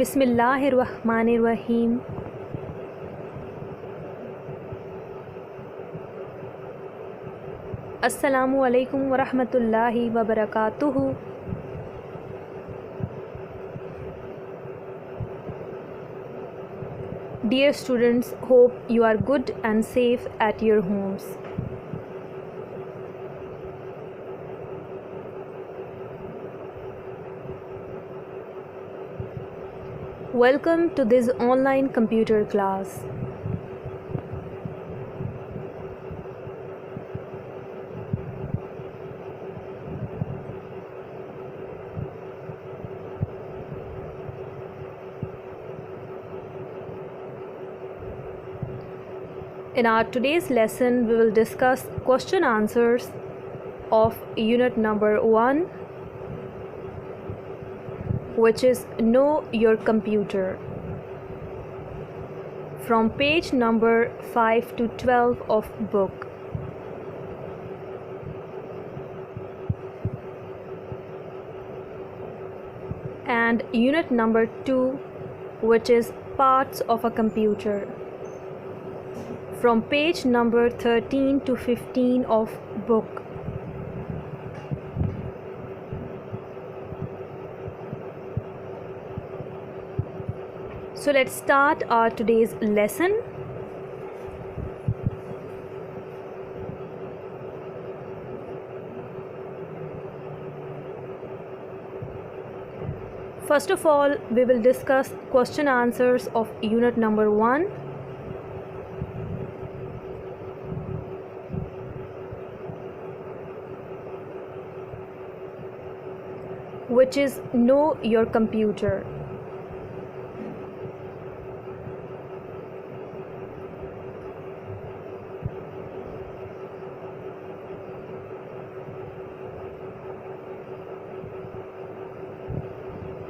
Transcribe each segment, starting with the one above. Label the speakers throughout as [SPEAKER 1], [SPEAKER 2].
[SPEAKER 1] बिस्मिल्लाहिर्रहमानिर्रहीम। अस्सलामु अलैकुम वरहमतुल्लाहि वबरकातुहू। Dear students, hope you are good and safe at your homes. Welcome to this online computer class. In our today's lesson, we will discuss question answers of unit number 1, which is Know Your Computer, from page number 5 to 12 of book. And unit number 2, which is Parts of a Computer, from page number 13 to 15 of book. So let's start our today's lesson. First of all, we will discuss question answers of unit number 1. Which is Know Your Computer.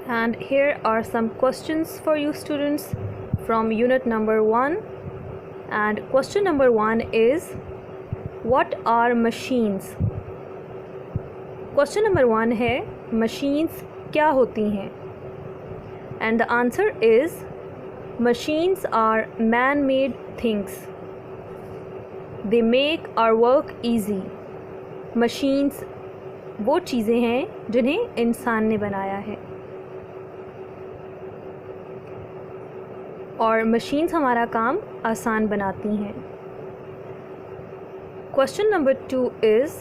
[SPEAKER 1] And here are some questions for you students from unit number 1. And question number 1 is, what are machines? Question number 1 है, machines क्या होती हैं? And the answer is, machines are man-made things. They make our work easy. Machines वो चीज़ें हैं जिन्हें इंसान ने बनाया है, और मशीन्स हमारा काम आसान बनाती हैं. Question number 2 is,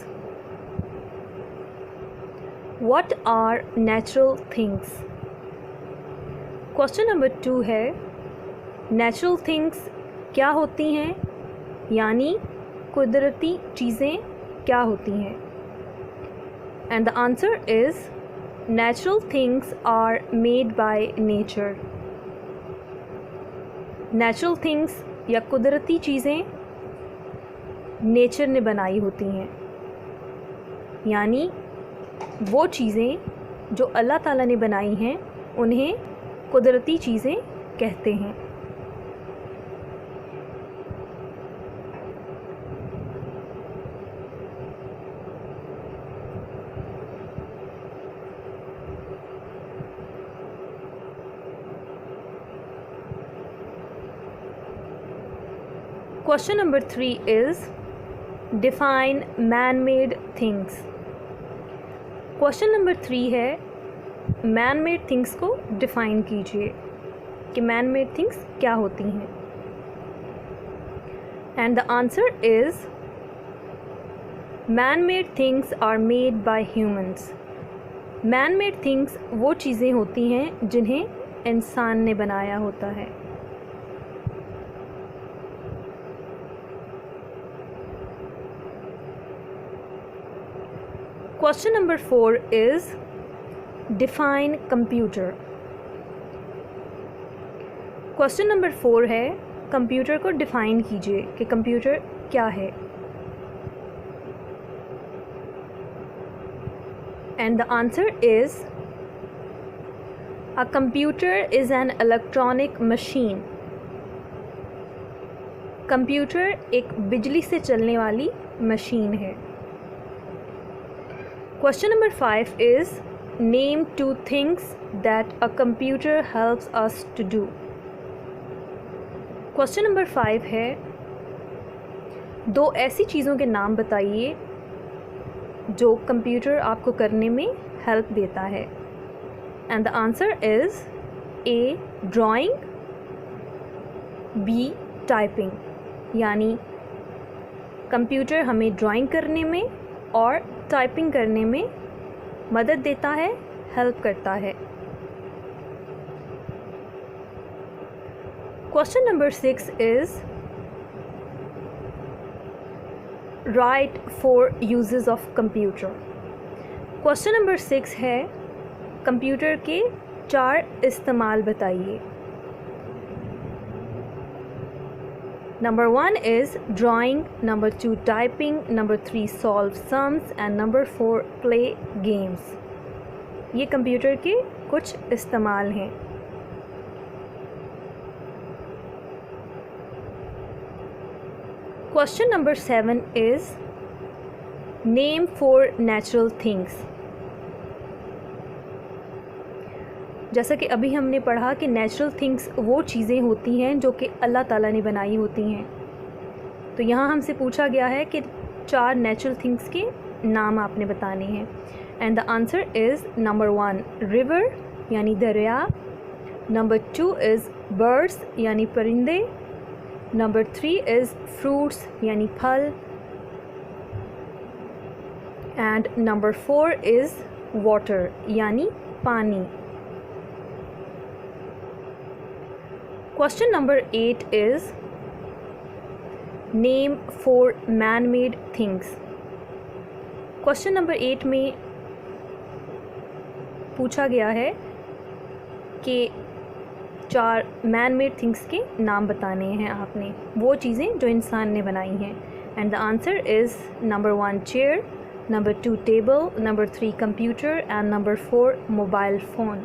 [SPEAKER 1] what are natural things? Question number 2 है, नेचुरल थिंग्स क्या होती हैं, यानी कुदरती चीज़ें क्या होती हैं? And the answer is, natural things are made by nature. Natural things या कुदरती चीज़ें नेचर ने बनाई होती हैं, यानी वो चीज़ें जो अल्लाह ताला ने बनाई हैं उन्हें कुदरती चीज़ें कहते हैं. Question number 3 is, define man-made things. Question number 3 है, man-made things को define कीजिए कि man-made things क्या होती हैं. And the answer is, man-made things are made by humans. Man-made things वो चीज़ें होती हैं जिन्हें इंसान ने बनाया होता है. Question number 4 is, define computer. Question number 4 है, कंप्यूटर को डिफ़ाइन कीजिए कि कंप्यूटर क्या है. And the answer is, a computer is an electronic machine computer एक बिजली से चलने वाली मशीन है। Question number 5 is name 2 things that a computer helps us to do. Question number 5 है, 2 ऐसी चीज़ों के नाम बताइए जो कंप्यूटर आपको करने में हेल्प देता है। And the answer is A drawing, B typing. यानी कंप्यूटर हमें ड्राइंग करने में और टाइपिंग करने में मदद देता है, हेल्प करता है। Question number 6 is right 4 uses of computer. Question number 6 है, कंप्यूटर के 4 इस्तेमाल बताइए। Number 1 is drawing, number 2 typing, number 3 solve sums and number 4 play games. ये कंप्यूटर के कुछ इस्तेमाल हैं। Question number 7 is name 4 natural things. जैसा कि अभी हमने पढ़ा कि नेचुरल थिंग्स वो चीज़ें होती हैं जो कि अल्लाह ताला ने बनाई होती हैं। तो यहाँ हमसे पूछा गया है कि 4 नेचुरल थिंग्स के नाम आपने बताने हैं। And the answer is number 1 river यानी दरिया, नंबर 2 इज़ बर्ड्स यानी परिंदे, नंबर 3 इज़ फ्रूट्स यानी फल, एंड नंबर 4 इज़ वाटर यानी पानी। Question number 8 is name 4 man made things. Question number 8 में पूछा गया है कि 4 मैन मेड थिंग्स के नाम बताने हैं आपने, वो चीज़ें जो इंसान ने बनाई हैं। And the answer is number 1 chair, number 2 table, number 3 computer and number 4 mobile phone.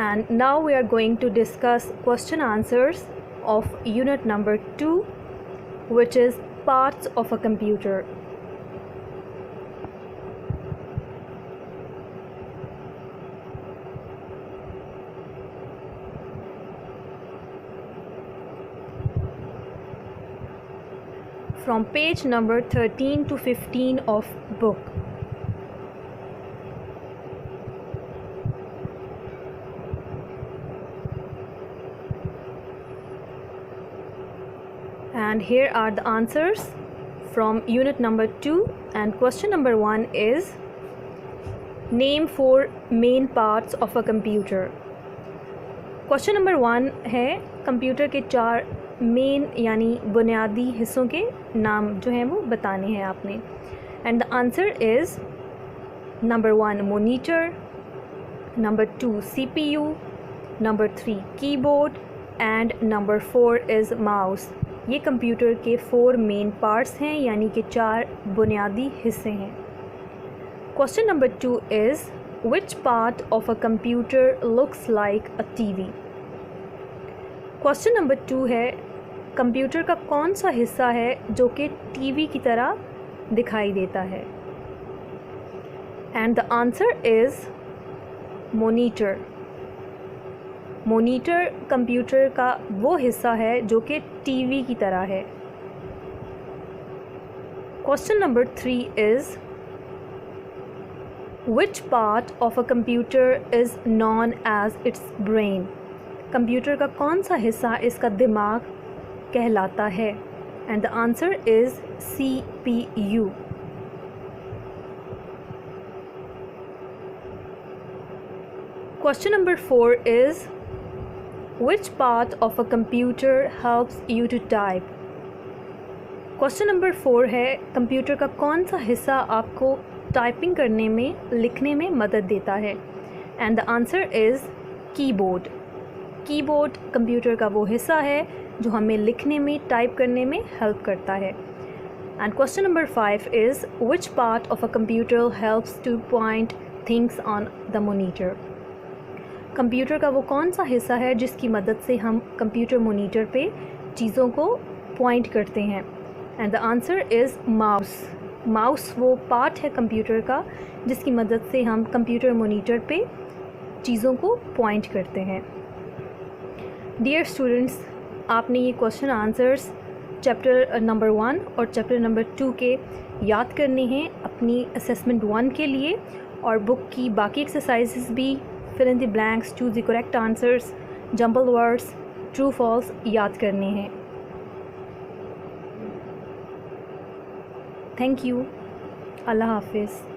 [SPEAKER 1] And now we are going to discuss question answers of unit number 2, which is parts of a computer. From page number 13 to 15 of book. And here are the answers from unit number 2, and question number 1 is name 4 main parts of a computer. Question number 1 है computer के 4 main यानी बुनियादी हिस्सों के नाम जो हैं वो बताने हैं आपने। And the answer is number 1 monitor, number 2 CPU, number 3 keyboard and number 4 is mouse. ये कंप्यूटर के 4 मेन पार्ट्स हैं यानी कि 4 बुनियादी हिस्से हैं। Question number 2 is which part of a computer looks like a TV. Question number 2 है computer का कौन सा हिस्सा है जो कि टीवी की तरह दिखाई देता है। And the answer is monitor. Monitor computer का वो हिस्सा है जो कि टीवी की तरह है। Question number 3 is which part of a computer is known as its brain. Computer का कौन सा हिस्सा इसका दिमाग कहलाता है। And the answer is CPU। Question number 4 is Which part of a computer helps you to type? Question number 4 है computer का कौन सा हिस्सा आपको टाइपिंग करने में, लिखने में मदद देता है। And the answer is keyboard. Keyboard computer का वो हिस्सा है जो हमें लिखने में, टाइप करने में हेल्प करता है। And question number 5 is which part of a computer helps two point things on the monitor. Computer का वो कौन सा हिस्सा है जिसकी मदद से हम कंप्यूटर मॉनिटर पे चीज़ों को पॉइंट करते हैं? And the answer is mouse. Mouse वो पार्ट है कंप्यूटर का जिसकी मदद से हम कंप्यूटर मॉनिटर पे चीज़ों को पॉइंट करते हैं। डियर स्टूडेंट्स, आपने ये क्वेश्चन आंसर्स चैप्टर नंबर 1 और चैप्टर नंबर 2 के याद करने हैं अपनी असेसमेंट 1 के लिए, और बुक की बाकी एक्सरसाइजेस भी fill in the blanks, choose the correct answers, jumble words, true false याद करने हैं। Thank you. अल्लाह हाफिज़।